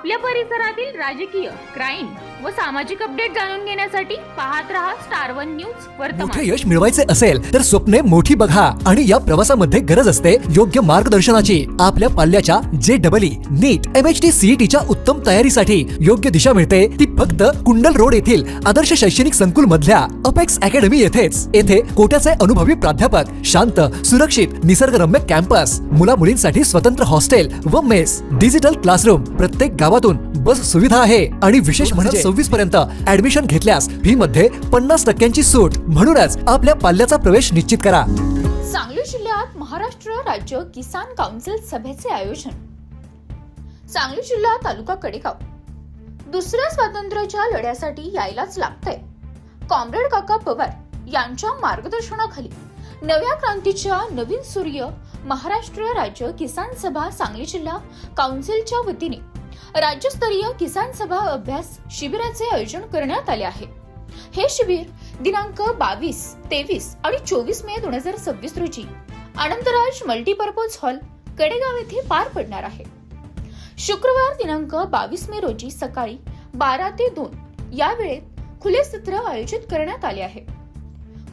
आपल्या परिसरातील राजकीय, क्राईम व सामाजिक अपडेट जाणून घेण्यासाठी पाहत रहा स्टार वन न्यूज वर्तमान। मोठे यश मिळवायचे असेल तर स्वप्ने मोठी बघा आणि या प्रवासामध्ये गरज असते योग्य मार्गदर्शनाची। आपल्या पाल्याच्या JEE, नीट, MHT, CETच्या उत्तम तयारीसाठी योग्य दिशा मिळते ती फक्त कुंडल रोड येथील आदर्श शैक्षणिक संकुल मधल्या अपेक्स अकॅडमी येथेच। येथे कोट्याचे अनुभवी प्राध्यापक, शांत, सुरक्षित, निसर्गरम्य कॅम्पस, मुला मुलींसाठी स्वतंत्र हॉस्टेल व मेस, डिजिटल क्लासरूम, प्रत्येक गावातून बस सुविधा आहे आणि विशेष म्हणजे 26 पर्यंत ऍडमिशन घेतल्यास फी मध्ये 50% सूट। म्हणूनच आपल्या पाल्याचा प्रवेश निश्चित करा। सांगली जिल्ह्यात महाराष्ट्र राज्य किसान काउन्सिल सभेचे आयोजन। सांगली जिल्हा तालुका कडेगाव दुसऱ्या स्वातंत्र्याच्या लढ्यासाठी यायलाच लागतंय। कॉम्रेड काका पवार यांच्या मार्गदर्शनाखाली नव्या क्रांतीच्या नवीन सूर्य महाराष्ट्र राज्य किसान सभा सांगली जिल्हा काउन्सिलच्या वतीने राज्यस्तरीय किसान सभा अभ्यास शिबिराचे आयोजन करण्यात आले आहे। हे शिबिर दिनांक 22, 23 आणि 24 मे 2026 रोजी आनंदराज मल्टीपर्पज हॉल कडेगाव येथे पार पडणार आहे। शुक्रवार दिनांक 22 मे रोजी सकाळी 12 ते 2 या वेळेत खुले सत्र आयोजित करण्यात आले आहे।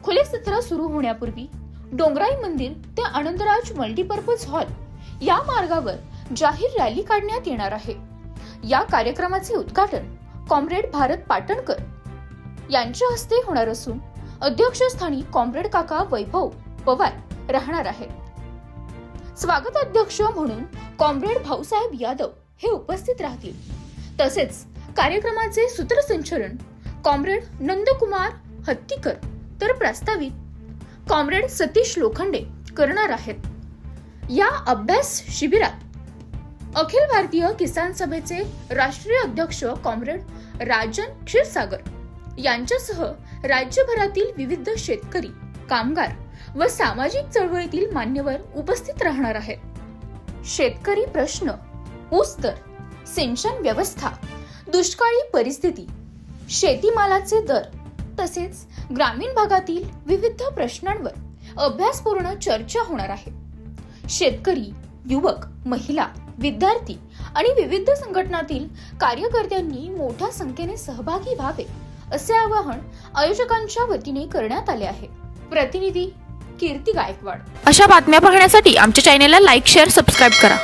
खुले सत्र सुरू होण्यापूर्वी डोंगराई मंदिर ते आनंदराज मल्टीपर्पज हॉल या मार्गावर जाहीर रॅली काढण्यात येणार आहे। या कार्यक्रमाचे उद्घाटन कॉम्रेड भारत पाटणकर यांच्या हस्ते होणार असून अध्यक्षस्थानी कॉम्रेड काका वैभव पवार राहणार आहेत। स्वागत अध्यक्ष म्हणून कॉम्रेड भाऊसाहेब यादव हे उपस्थित राहतील। तसेच कार्यक्रमाचे सूत्रसंचालन कॉम्रेड नंदकुमार हत्तीकर तर प्रस्तावित कॉम्रेड सतीश लोखंडे करणार आहेत। या अभ्यास शिबिरात अखिल भारतीय किसान सभेचे राष्ट्रीय अध्यक्ष कॉम्रेड राजन क्षीरसागर यांच्यासह राज्यभरातील विविध शेतकरी, कामगार व सामाजिक चळवळीतील मान्यवर उपस्थित राहणार आहेत। शेतकरी प्रश्न, ऊस दर, सिंचन व्यवस्था, दुष्काळी परिस्थिती, शेतीमालाचे दर तसेच ग्रामीण भागातील विविध प्रश्नांवर अभ्यासपूर्ण चर्चा होणार आहे। शेतकरी, युवक, महिला, विद्यार्थी आणि विविध संघटनातील कार्यकर्त्यांनी मोठ्या संख्येने सहभागी व्हावे असे आवाहन आयोजकांच्या वतीने करण्यात आले आहे। प्रतिनिधी कीर्ती गायकवाड। अशा बातम्या पाहण्यासाठी आमच्या चॅनेलला लाईक, शेअर, सबस्क्राईब करा।